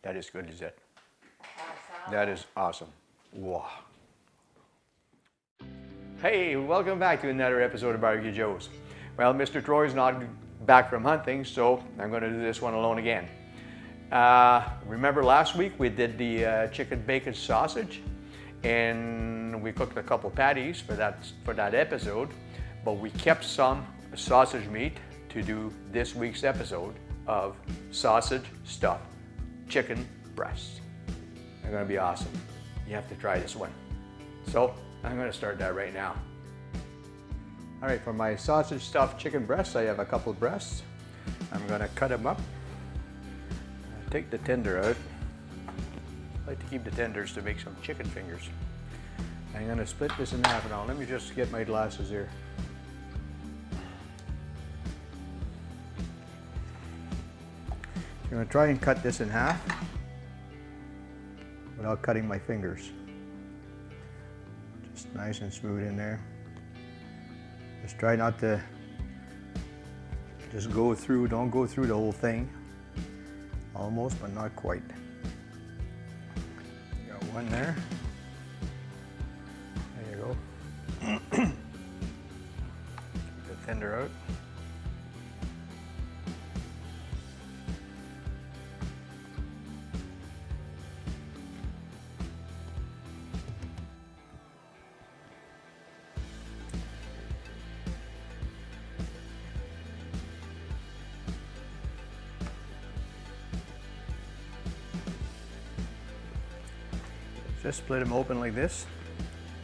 That is good, is it? That is awesome. Wow. Hey, welcome back to another episode of Barbecue Joe's. Well, Mr. Troy's not back from hunting, so I'm going to do this one alone again. Remember last week we did the chicken bacon sausage, and we cooked a couple patties for that episode, but we kept some sausage meat to do this week's episode of sausage stuffed chicken breasts. They're going to be awesome. You have to try this one. So I'm going to start that right now. All right, for my sausage stuffed chicken breasts, I have a couple breasts. I'm going to cut them up. Take the tender out. I like to keep the tenders to make some chicken fingers. I'm going to split this in half now. Let me just get my glasses here. I'm going to try and cut this in half without cutting my fingers. Just nice and smooth in there. Just try not to just go through, don't go through the whole thing. Almost, but not quite. Got one there. There you go. Keep the tender out. Just split them open like this.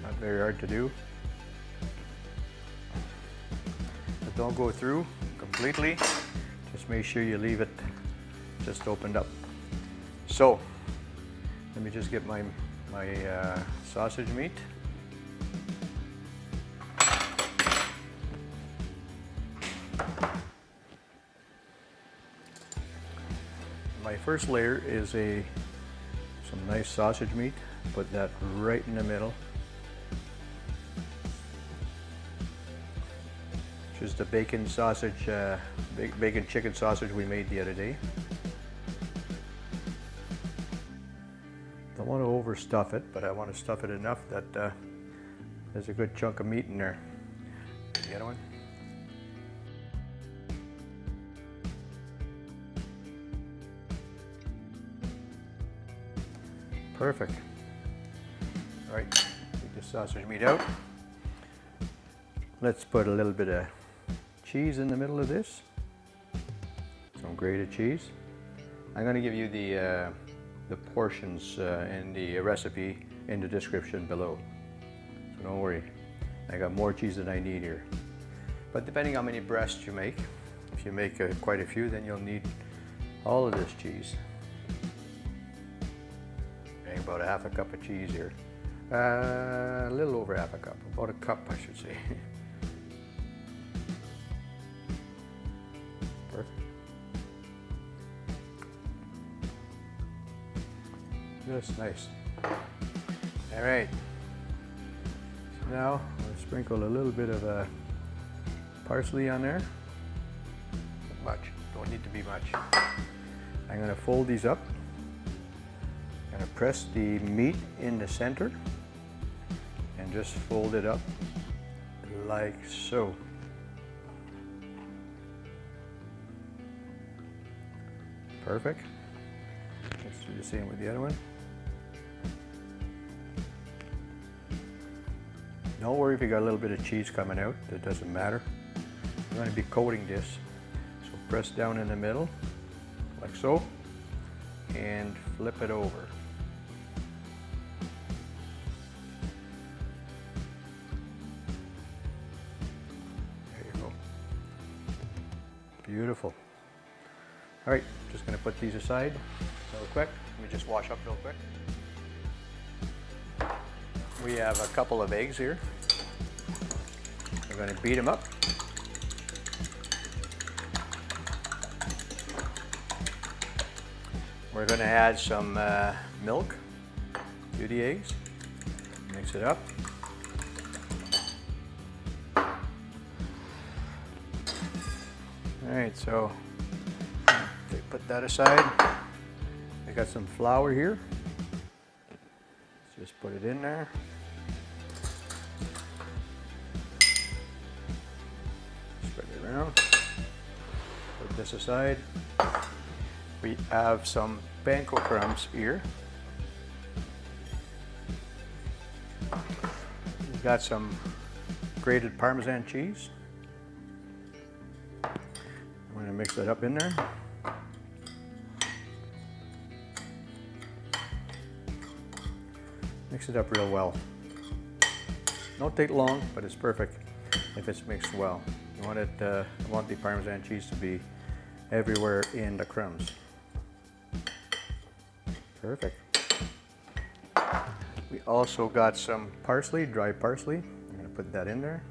Not very hard to do. But don't go through completely. Just make sure you leave it just opened up. So, let me just get my sausage meat. My first layer is some nice sausage meat. Put that right in the middle. Which is the bacon sausage, bacon chicken sausage we made the other day. Don't want to overstuff it, but I want to stuff it enough that there's a good chunk of meat in there. The other one. Perfect. All right, take the sausage meat out. Let's put a little bit of cheese in the middle of this. Some grated cheese. I'm going to give you the portions and the recipe in the description below. So don't worry, I got more cheese than I need here. But depending on how many breasts you make, if you make quite a few, then you'll need all of this cheese. About a half a cup of cheese here. A little over half a cup, about a cup I should say. Perfect. Just nice. All right. So now I'll sprinkle a little bit of parsley on there. Not much, don't need to be much. I'm going to fold these up. I'm going to press the meat in the center and just fold it up like so. Perfect. Let's do the same with the other one. Don't worry if you got a little bit of cheese coming out, that doesn't matter. I'm going to be coating this. So press down in the middle like so and flip it over. Beautiful. All right, just going to put these aside real quick. Let me just wash up real quick. We have a couple of eggs here. We're going to beat them up. We're going to add some milk to the eggs. Mix it up. All right, so put that aside. I got some flour here. Let's just put it in there. Spread it around. Put this aside. We have some Panko crumbs here. We got some grated Parmesan cheese. I'm going to mix that up in there. Mix it up real well. Don't take long, but it's perfect if it's mixed well. You want it. I want the Parmesan cheese to be everywhere in the crumbs. Perfect. We also got some parsley, dry parsley. I'm going to put that in there.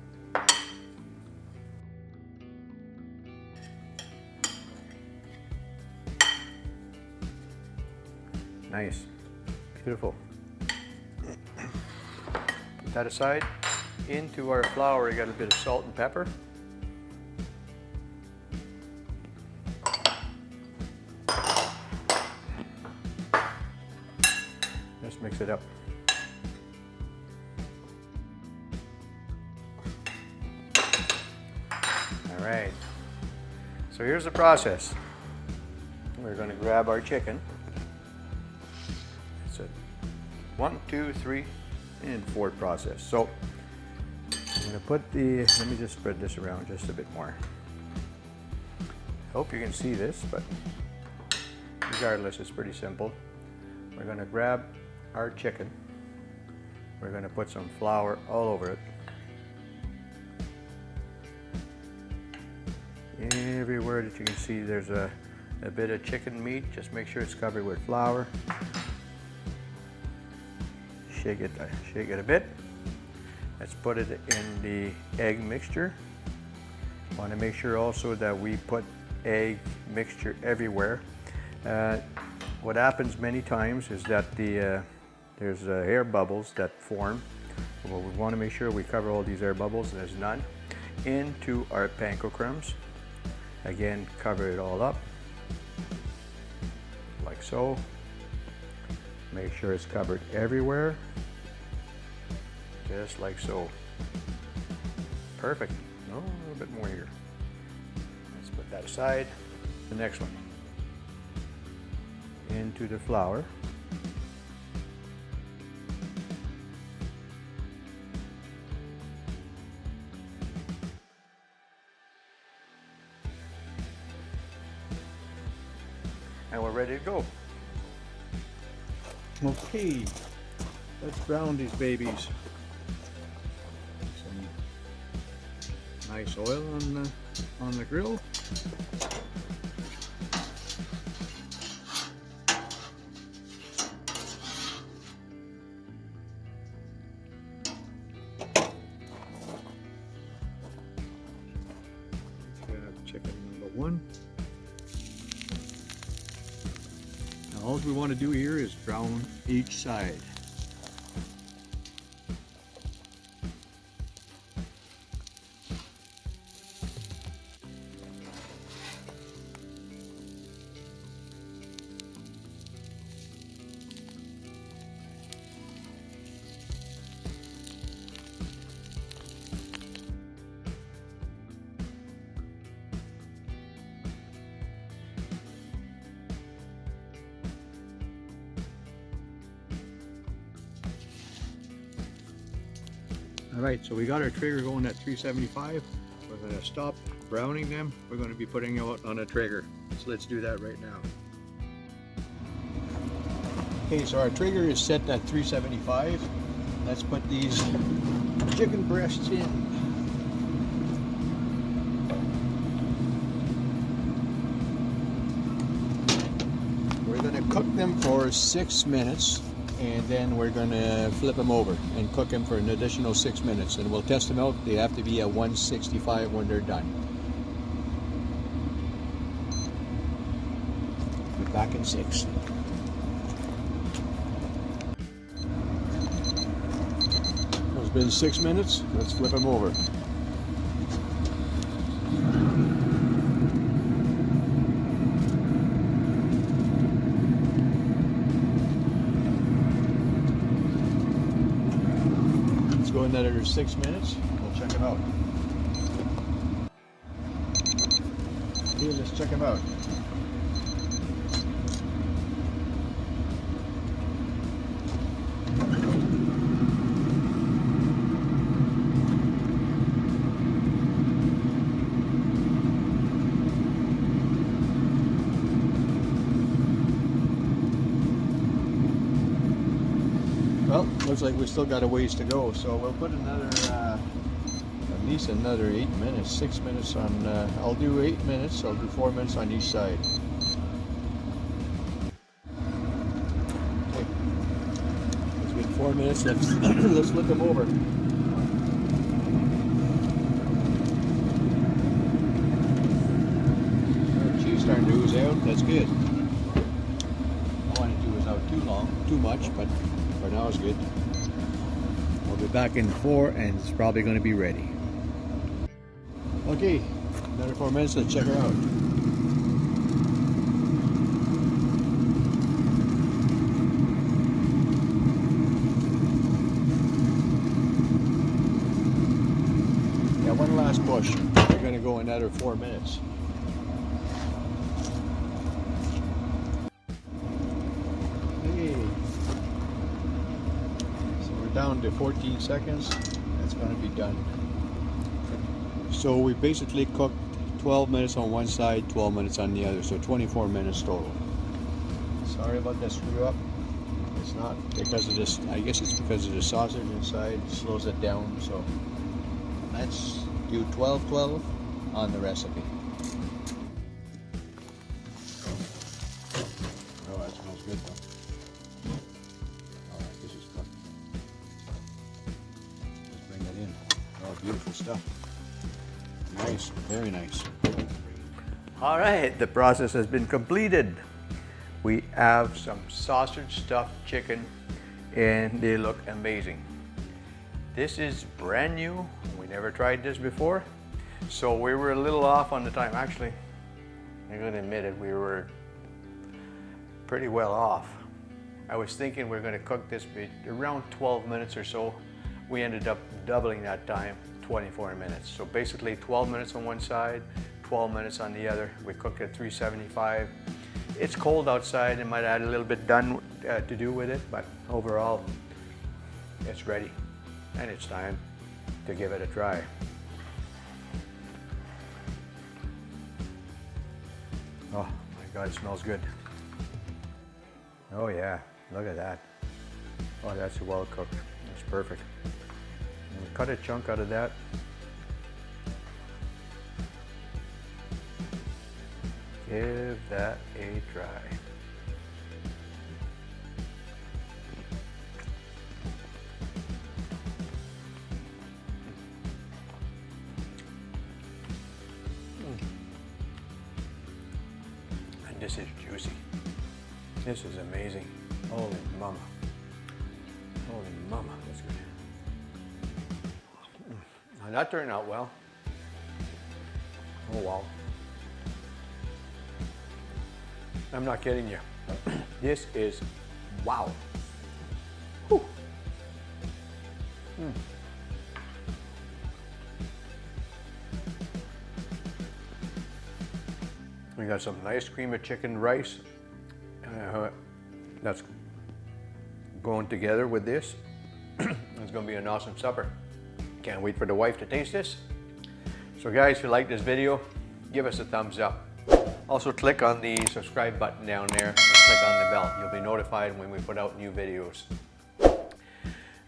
Nice. Beautiful. Put that aside. Into our flour, we got a bit of salt and pepper. Just mix it up. All right. So here's the process. We're going to grab our chicken. It's a 1, 2, 3, and 4 process. So I'm going to put the, let me just spread this around just a bit more. I hope you can see this, but regardless, it's pretty simple. We're going to grab our chicken. We're going to put some flour all over it. Everywhere that you can see there's a bit of chicken meat, just make sure it's covered with flour. Shake it a bit. Let's put it in the egg mixture. Want to make sure also that we put egg mixture everywhere. What happens many times is that there's air bubbles that form. Well, we want to make sure we cover all these air bubbles, and there's none. Into our Panko crumbs. Again, cover it all up, like so. Make sure it's covered everywhere, just like so. Perfect. Oh, a little bit more here. Let's put that aside. The next one. Into the flour. And we're ready to go. Okay, let's brown these babies. Some nice oil on the grill. Let's grab chicken number 1. All we want to do here is brown each side. Alright, so we got our Traeger going at 375. We're going to stop browning them. We're going to be putting it out on a Traeger. So let's do that right now. Okay, so our Traeger is set at 375. Let's put these chicken breasts in. We're going to cook them for 6 minutes. And then we're going to flip them over and cook them for an additional 6 minutes. And we'll test them out. They have to be at 165 when they're done. Be back in 6. It's been 6 minutes. Let's flip them over. go another 6 minutes. We'll check him out. Okay, let's check him out. Well, looks like we still got a ways to go, so we'll put another, at least another 8 minutes, 6 minutes on, I'll do 8 minutes, I'll do 4 minutes on each side. Okay, it's been 4 minutes, let's look them over. Cheese starting to ooze out, that's good. All I want to do is not too much, but for now it's good. I'll be back in 4 and it's probably going to be ready. Okay, another 4 minutes, let's check her out. Yeah, one last push. We're going to go another 4 minutes. Down to 14 seconds, that's going to be done. So we basically cooked 12 minutes on one side, 12 minutes on the other, so 24 minutes total. Sorry about that screw up. It's not because of this, I guess it's because of the sausage inside, it slows it down. So let's do 12-12 on the recipe. Oh, that smells good though. Beautiful stuff. Nice, very nice. All right, the process has been completed. We have some sausage stuffed chicken and they look amazing. This is brand new. We never tried this before. So we were a little off on the time. Actually, I'm going to admit it, we were pretty well off. I was thinking we are going to cook this around 12 minutes or so. We ended up doubling that time, 24 minutes. So basically 12 minutes on one side, 12 minutes on the other. We cooked at 375. It's cold outside. It might add a little bit done to do with it, but overall, it's ready. And it's time to give it a try. Oh my God, it smells good. Oh yeah, look at that. Oh, that's well cooked. That's perfect. We'll cut a chunk out of that. Give that a try. And this is juicy. This is amazing. Holy mama. Holy mama, that's good. Now that turned out well. Oh wow. I'm not kidding you. This is wow. Whew. Mm. We got some nice cream of chicken rice. That's going together with this. It's going to be an awesome supper. Can't wait for the wife to taste this. So guys, if you like this video, give us a thumbs up. Also click on the subscribe button down there and click on the bell. You'll be notified when we put out new videos.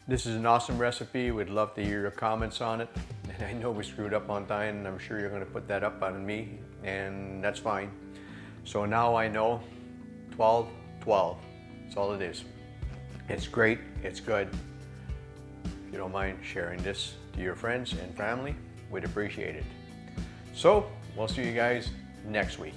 This is an awesome recipe. We'd love to hear your comments on it. And I know we screwed up on time and I'm sure you're going to put that up on me, and that's fine. So now I know 12-12. That's all it is. It's great. It's good. If you don't mind sharing this to your friends and family, we'd appreciate it. So we'll see you guys next week.